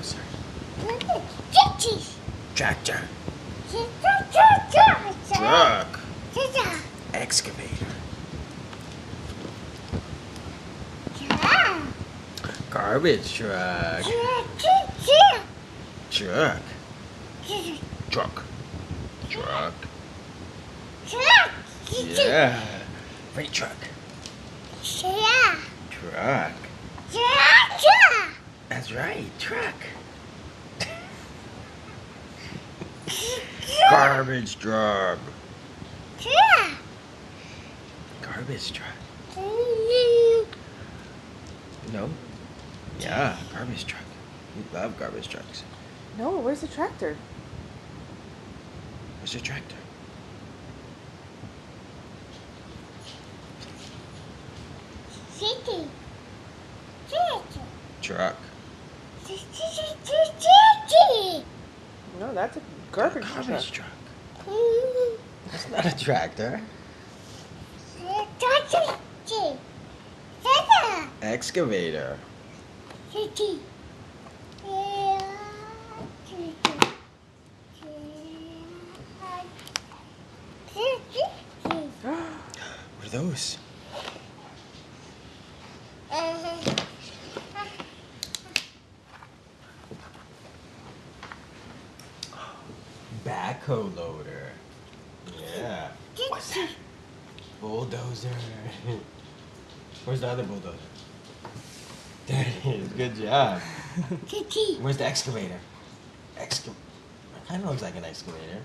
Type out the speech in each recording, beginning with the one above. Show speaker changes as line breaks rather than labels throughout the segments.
bulldozer.
Tractor.
Tractor.
Truck.
Truck. Excavator. Garbage truck. Truck. Truck. Truck. Yeah. Freight truck. Truck. That's right. Truck. Garbage truck. Garbage truck. No. Yeah, garbage truck. We love garbage trucks.
No, where's the tractor?
Where's your tractor? Truck.
No, that's a garbage
Garbage
truck.
truck. That's not a tractor. Excavator. What are those? Backhoe loader. Yeah. What's that? Bulldozer. Where's the other bulldozer? There it is. Good job. Where's the excavator? That kind of looks like an excavator.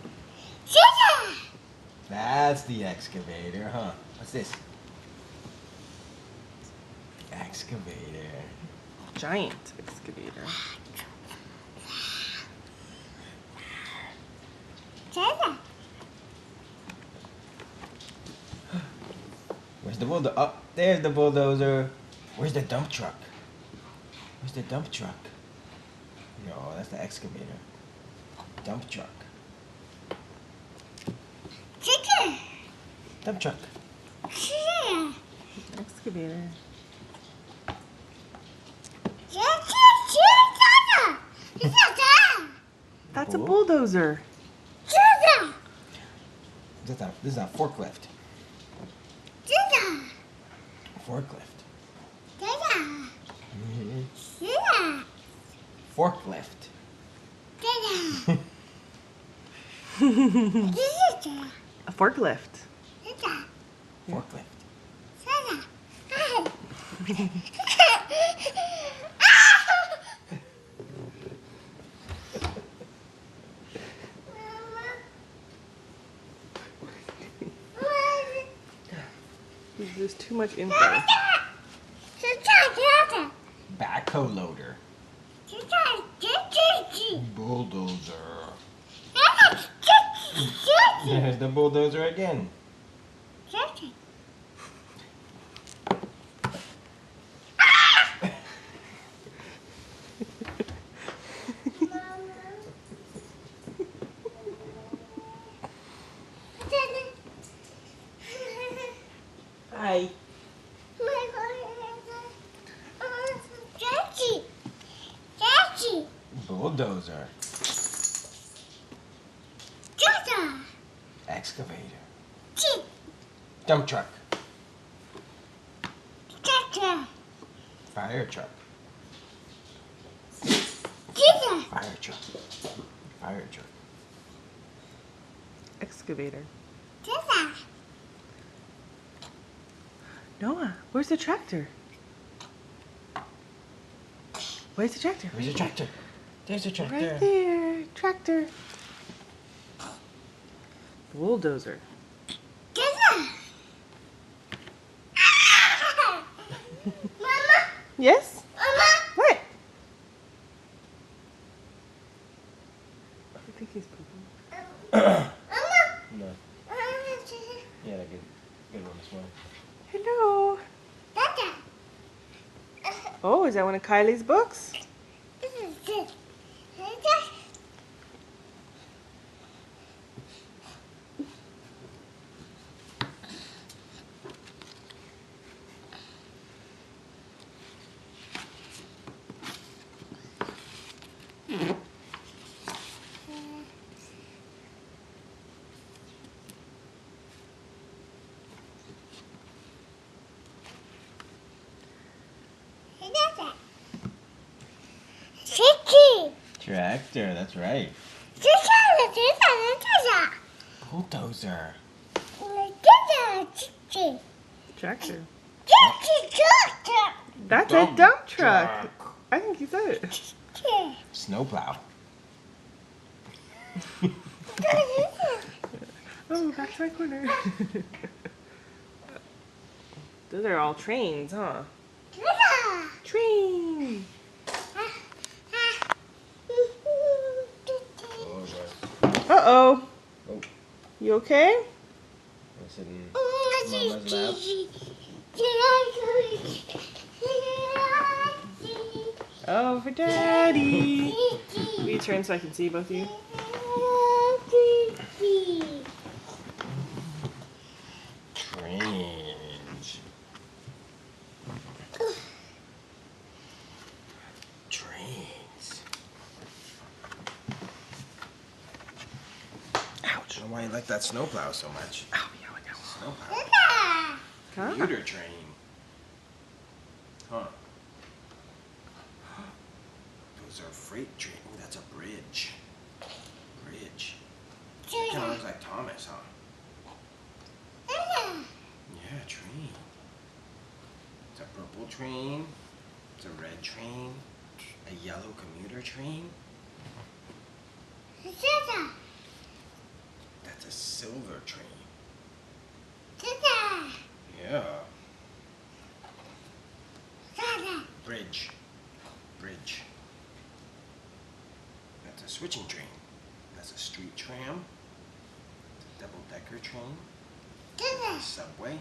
That's the excavator, huh? What's this? Excavator.
Giant excavator.
Where's the bulldozer? Oh, there's the bulldozer. Where's the dump truck? Where's the dump truck? No, that's the excavator. Dump truck. Dump truck.
Excavator. That's a bulldozer.
This is a forklift. Forklift. Forklift.
A forklift.
Forklift.
There's too much info.
Backhoe loader. Bulldozer. There's the bulldozer again. Hi. Bulldozer. Excavator. Dump truck. Fire truck. Fire truck. Fire truck.
Excavator. Noah, where's the tractor? Where's the tractor?
Where's the tractor? There's the tractor.
Right there. Tractor. Bulldozer. Yes? What? I think he's pooping.
No. Yeah, good one this morning.
Hello. Oh, is that one of Kylie's books?
Tractor, that's right. Bulldozer.
Tractor.
Tractor.
That's a dump truck. I think you said it.
Snowplow.
Oh, back to my corner. Those are all trains, huh? Train. Uh-oh.
Oh.
You okay?
I'm sitting in Mama's lap.
Oh, for Daddy. Will you turn so I can see both of you?
Trains. Trains. Ouch. I don't know why you like that snowplow so much.
Oh, yeah, I got one.
Snowplow.
Huh?
Commuter train. Huh. Those are freight train. Oh, that's a bridge. Bridge. Kind of looks like Thomas, huh? Yeah, train. It's a purple train. It's a red train. A yellow commuter train. That's a silver train. Yeah. Bridge. Bridge. That's a switching train. That's a street tram. It's a double-decker train. A subway.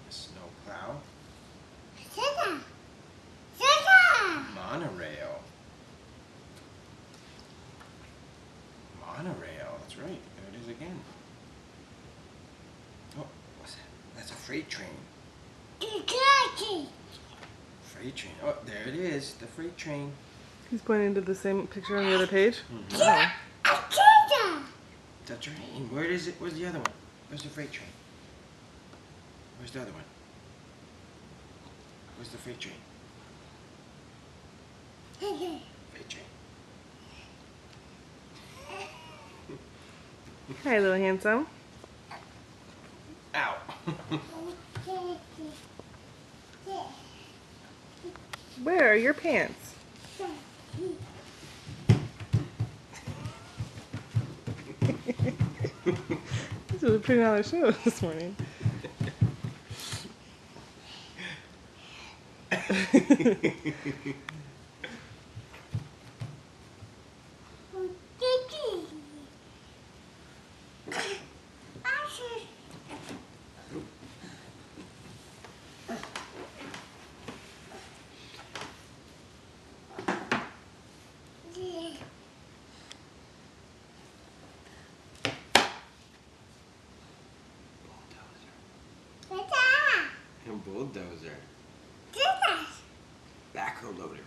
A snowplow. Monorail. Monorail. That's right. There it is again. Oh, what's that? That's a freight train. Freight train. Oh, there it is. The freight train.
He's pointing to the same picture on the other page.
Mm-hmm.
Oh.
The train. Where is it? Where's the other one? Where's the freight train? Where's the other one? Where's the freight train? Freight train.
Hi, little handsome.
Ow.
Where are your pants? This was putting on a show this morning.
Bulldozer. Backhoe loader.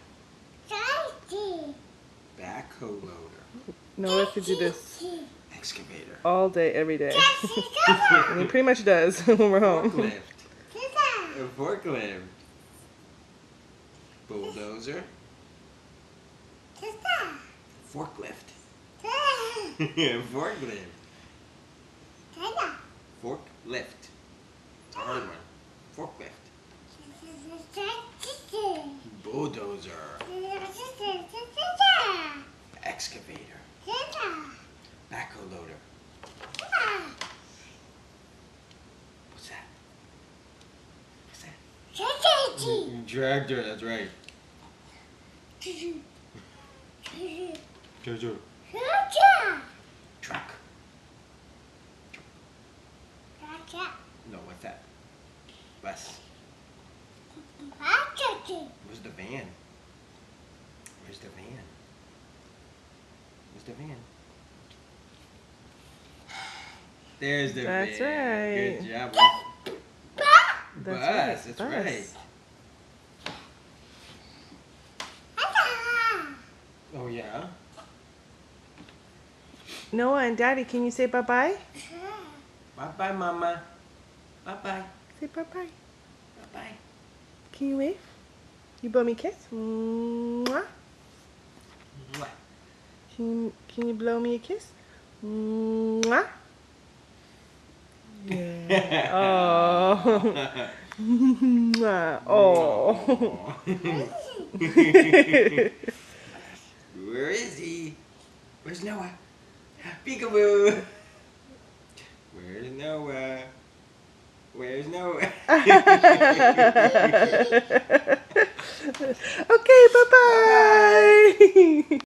Backhoe loader.
Noah could do this
Excavator.
all day, every day. And he pretty much does when we're home.
Forklift. A forklift. Bulldozer. Forklift. Forklift. Forklift. It's a hard one. Forklift. Bulldozer. Excavator. Backhoe loader. What's that? What's that? Tractor, that's right. Tractor. Truck. No, what's that? Bus. Where's the van? Where's the van? Where's the van? There's the
That's
van.
right.
Good job.
That's
Bus,
right.
that's
Bus.
right.
Noah and Daddy, can you say bye-bye?
Bye-bye, Mama. Bye-bye.
Say bye-bye.
Bye-bye.
Can you wave? You blow me a kiss? Mwah.
Mwah.
Can you blow me a kiss? Mwah. Yeah. Oh. Mwah. Oh.
Where is he? Where's Noah? Peekaboo! Where's Noah? Where's Noah?
Okay, bye-bye.